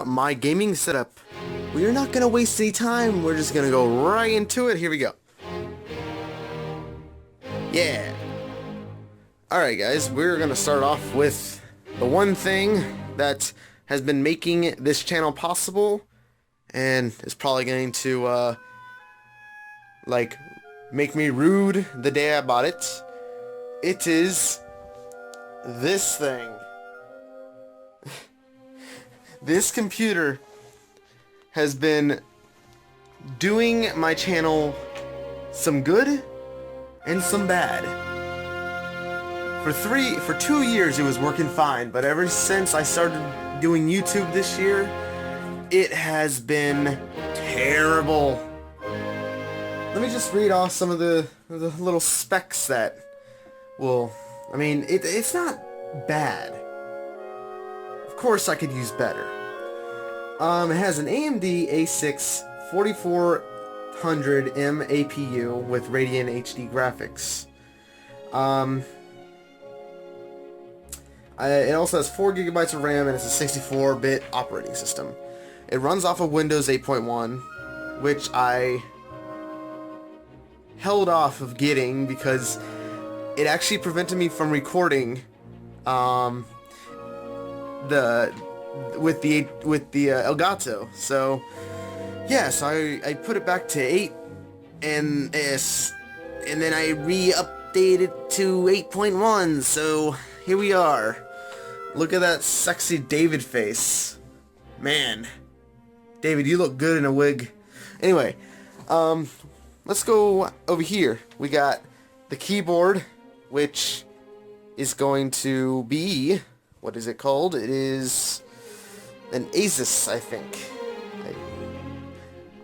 my gaming setup. We're not gonna waste any time, we're just gonna go right into it. Here we go. Yeah. Alright guys, we're gonna start off with the one thing that has been making this channel possible, and is probably going to, like, make me rude the day I bought it. It is this thing. This computer has been doing my channel some good and some bad. For 2 years it was working fine, but ever since I started doing YouTube this year, it has been terrible. Let me just read off some of the little specs that will, I mean, it's not bad. Of course I could use better. It has an AMD A6 4400M APU with Radeon HD graphics. It also has 4 gigabytes of RAM and it's a 64-bit operating system. It runs off of Windows 8.1, which I held off of getting because it actually prevented me from recording with the Elgato. So yes, I put it back to 8 and then I re-updated to 8.1. So here we are. Look at that sexy David face. Man, David, you look good in a wig. Anyway, let's go over here. We got the keyboard, which is going to be, what is it called? It is an Asus, I think.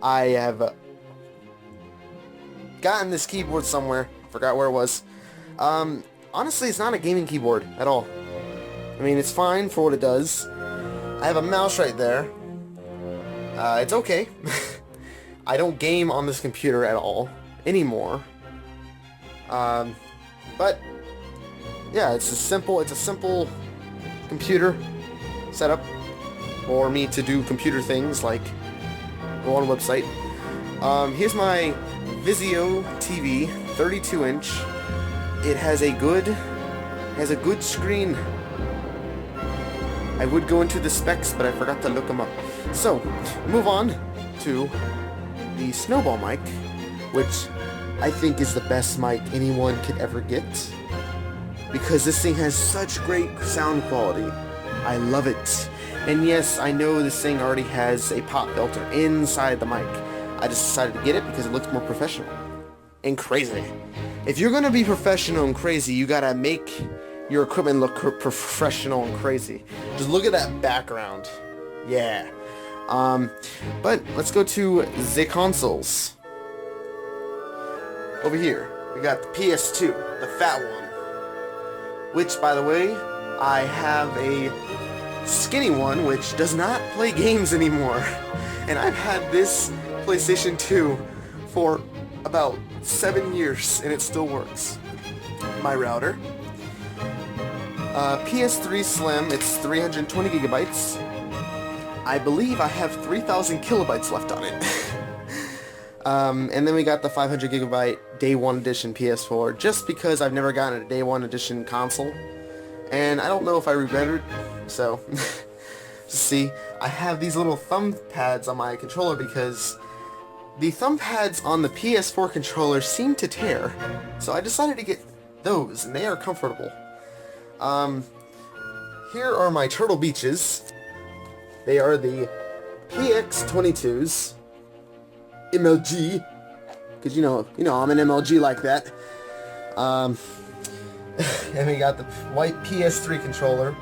I have gotten this keyboard somewhere. Forgot where it was. Honestly, it's not a gaming keyboard at all. I mean, it's fine for what it does. I have a mouse right there. It's okay. I don't game on this computer at all anymore. But yeah, it's a simple computer setup for me to do computer things like go on a website. Here's my Vizio TV, 32-inch. It has a good screen. I would go into the specs, but I forgot to look them up. So, move on to the Snowball mic, which I think is the best mic anyone could ever get, because this thing has such great sound quality. I love it. And yes, I know this thing already has a pop filter inside the mic. I just decided to get it because it looks more professional and crazy. If you're gonna be professional and crazy, you gotta make your equipment look professional and crazy. Just look at that background. Yeah. But let's go to the consoles. Over here, we got the PS2, the fat one. Which, by the way, I have a skinny one which does not play games anymore. And I've had this PlayStation 2 for about 7 years and it still works. My router. PS3 Slim, it's 320 gigabytes. I believe I have 3,000 kilobytes left on it. And then we got the 500 gigabyte Day 1 Edition PS4, just because I've never gotten a Day 1 Edition console. And I don't know if I regret it, so... See, I have these little thumb pads on my controller because the thumb pads on the PS4 controller seem to tear. So I decided to get those, and they are comfortable. Here are my Turtle Beaches. They are the PX22s. MLG. Because you know, I'm an MLG like that. And we got the white PS3 controller.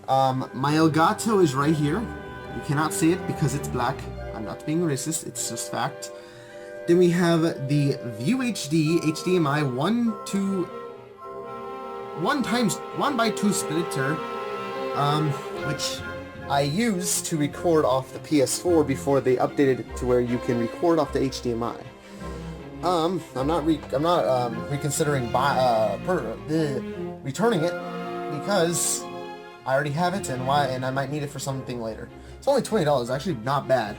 My Elgato is right here. You cannot see it because it's black. I'm not being racist, it's just fact. Then we have the View HD HDMI 1x2 splitter, which I used to record off the PS4 before they updated it to where you can record off the HDMI. I'm not reconsidering returning it because I already have it, and I might need it for something later. It's only $20, actually not bad.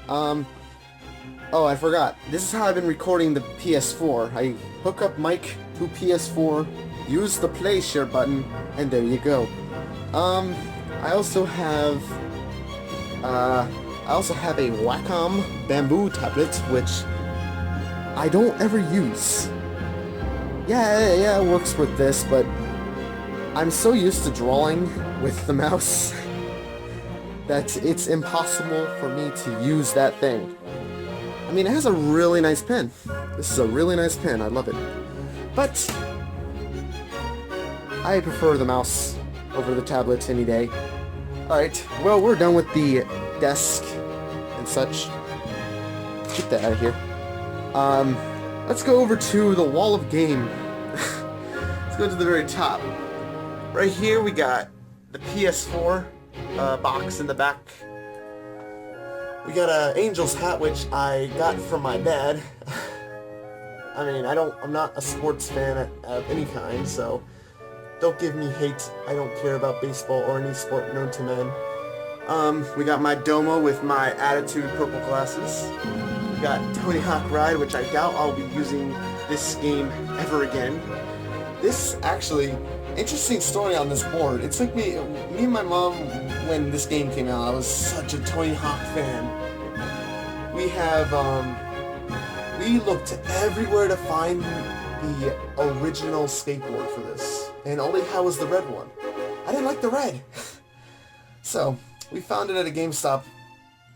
Oh, I forgot. This is how I've been recording the PS4. I hook up mic to PS4, use the play share button, and there you go. I also have a Wacom bamboo tablet, which I don't ever use. Yeah, it works with this, but I'm so used to drawing with the mouse that it's impossible for me to use that thing. I mean, it has a really nice pen. This is a really nice pen. I love it. But I prefer the mouse over the tablet any day. Alright, well, we're done with the desk and such. Get that out of here. Let's go over to the wall of game. Let's go to the very top. Right here we got the PS4 box in the back. We got a Angels hat, which I got from my dad. I mean, I'm not a sports fan of any kind, so don't give me hate. I don't care about baseball or any sport known to man. We got my Domo with my Attitude purple glasses. We got Tony Hawk Ride, which I doubt I'll be using this game ever again. This actually, interesting story on this board. It took me and my mom, when this game came out, I was such a Tony Hawk fan. We looked everywhere to find the original skateboard for this, and all they had was the red one. I didn't like the red. So, we found it at a GameStop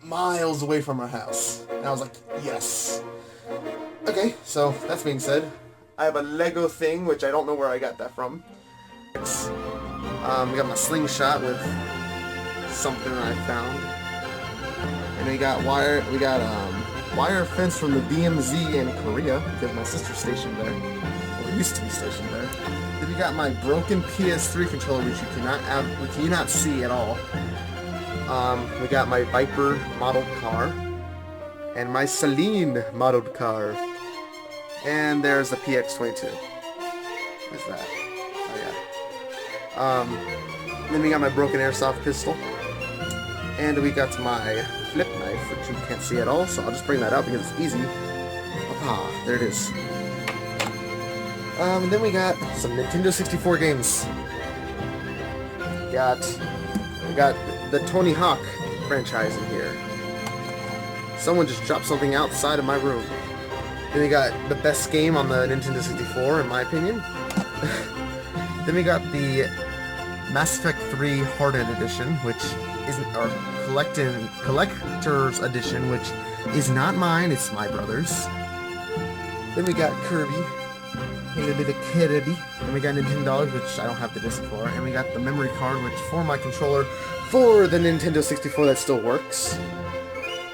miles away from our house, and I was like, yes. Okay, so, that's being said, I have a Lego thing, which I don't know where I got that from. We got my slingshot with something I found. And we got wire fence from the DMZ in Korea, because my sister's stationed there, or used to be stationed there. Then we got my broken PS3 controller, which you cannot see at all. We got my Viper modeled car, and my Celine modeled car. And there's the PX22. What's that? Oh yeah. Then we got my broken airsoft pistol. And we got my flip knife, which you can't see at all, so I'll just bring that out because it's easy. Ah, there it is. Then we got some Nintendo 64 games. We got the Tony Hawk franchise in here. Someone just dropped something outside of my room. Then we got the best game on the Nintendo 64, in my opinion. Then we got the Mass Effect 3 Hardened Edition, which isn't our collector's edition, which is not mine, it's my brother's. Then we got Kirby, a little bit of Kirby. And we got $19, which I don't have the disc for. And we got the memory card, which for my controller for the Nintendo 64 that still works.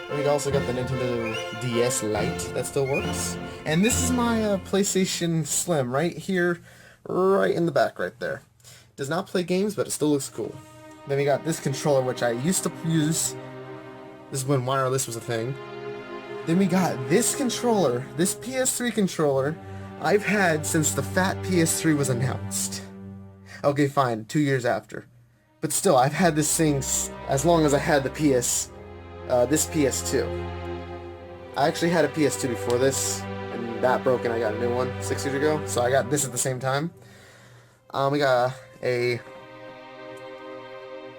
And we also got the Nintendo DS Lite that still works. And this is my PlayStation Slim right here, right in the back right there. Does not play games, but it still looks cool. Then we got this controller, which I used to use. This is when wireless was a thing. Then we got this controller, this PS3 controller, I've had since the fat PS3 was announced. Okay, fine, 2 years after. But still, I've had this thing as long as I had the this PS2. I actually had a PS2 before this, and that broke and I got a new one 6 years ago, so I got this at the same time. We got a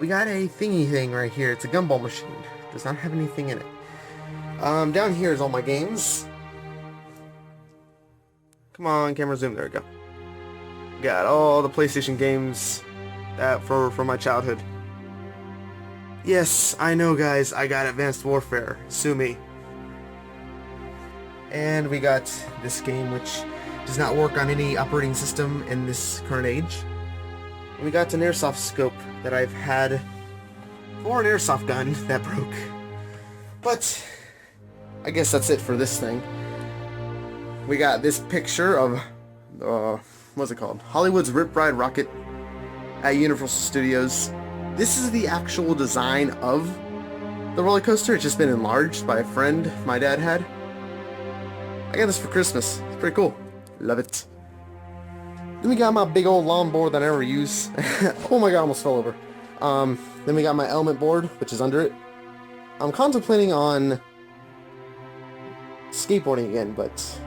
thingy thing right here. It's a gumball machine. It does not have anything in it. Down here is all my games. Come on, camera zoom. There we go. Got all the PlayStation games for my childhood. Yes, I know, guys. I got Advanced Warfare. Sue me. And we got this game, which does not work on any operating system in this current age. And we got an airsoft scope that I've had for an airsoft gun that broke. But I guess that's it for this thing. We got this picture of what's it called? Hollywood's Rip Ride Rocket at Universal Studios. This is the actual design of the roller coaster. It's just been enlarged by a friend my dad had. I got this for Christmas. It's pretty cool. Love it. Then we got my big old longboard that I never use. Oh my god, I almost fell over. Then we got my element board, which is under it. I'm contemplating on skateboarding again, but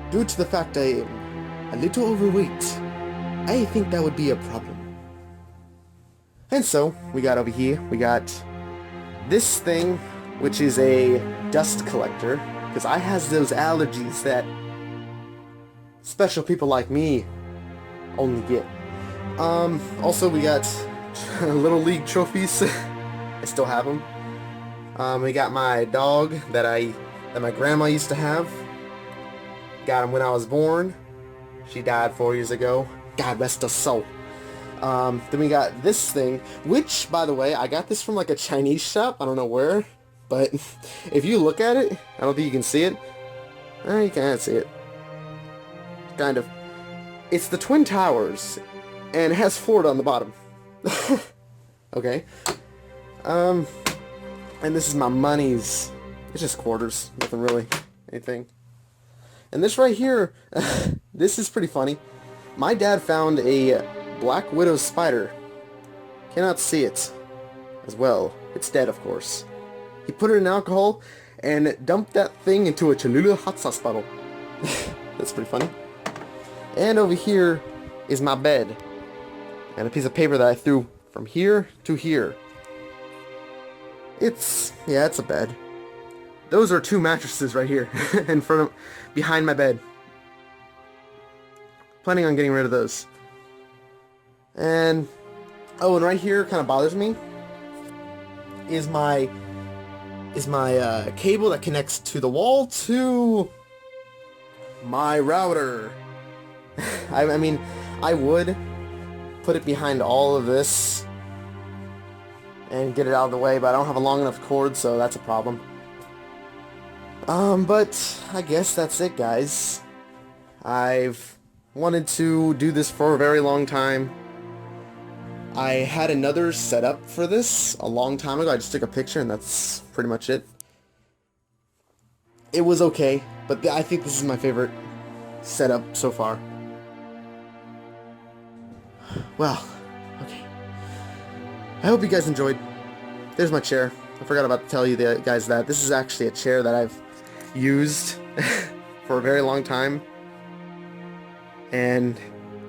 due to the fact I am a little overweight, I think that would be a problem. And so, we got over here, we got this thing, which is a dust collector, because I has those allergies that special people like me only get. Also we got Little League trophies. I still have them. We got my dog that my grandma used to have. Got him when I was born. She died 4 years ago. God rest her soul. Then we got this thing, which, by the way, I got this from like a Chinese shop. I don't know where, but if you look at it, I don't think you can see it. You can't see it. Kind of. It's the Twin Towers, and it has Florida on the bottom. Okay. And this is my monies. It's just quarters. Nothing really. Anything. And this right here, this is pretty funny. My dad found a Black Widow spider. Cannot see it as well. It's dead, of course. He put it in alcohol and dumped that thing into a Cholula hot sauce bottle. That's pretty funny. And over here is my bed. And a piece of paper that I threw from here to here. It's a bed. Those are 2 mattresses right here behind my bed. Planning on getting rid of those. And right here kind of bothers me is my cable that connects to the wall to my router. I mean, I would put it behind all of this and get it out of the way, but I don't have a long enough cord, so that's a problem. But I guess that's it, guys. I've wanted to do this for a very long time. I had another setup for this a long time ago. I just took a picture and that's pretty much it. It was okay, but I think this is my favorite setup so far. Well, okay. I hope you guys enjoyed. There's my chair. I forgot about to tell you guys that this is actually a chair that I've used for a very long time. And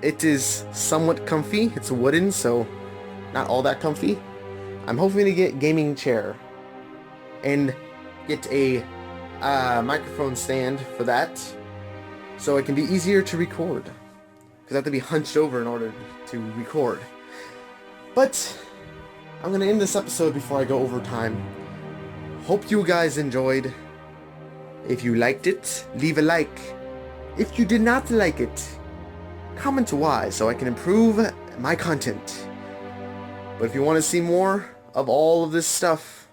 it is somewhat comfy. It's wooden, so not all that comfy. I'm hoping to get a gaming chair and get a microphone stand for that, so it can be easier to record. Because I have to be hunched over in order to record. But I'm going to end this episode before I go over time. Hope you guys enjoyed. If you liked it, leave a like. If you did not like it, comment why so I can improve my content. But if you want to see more of all of this stuff,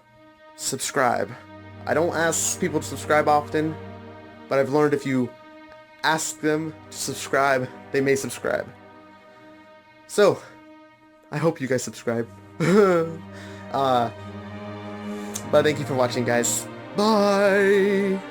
subscribe. I don't ask people to subscribe often, but I've learned if you ask them to subscribe, they may subscribe. So, I hope you guys subscribe. But thank you for watching, guys. Bye!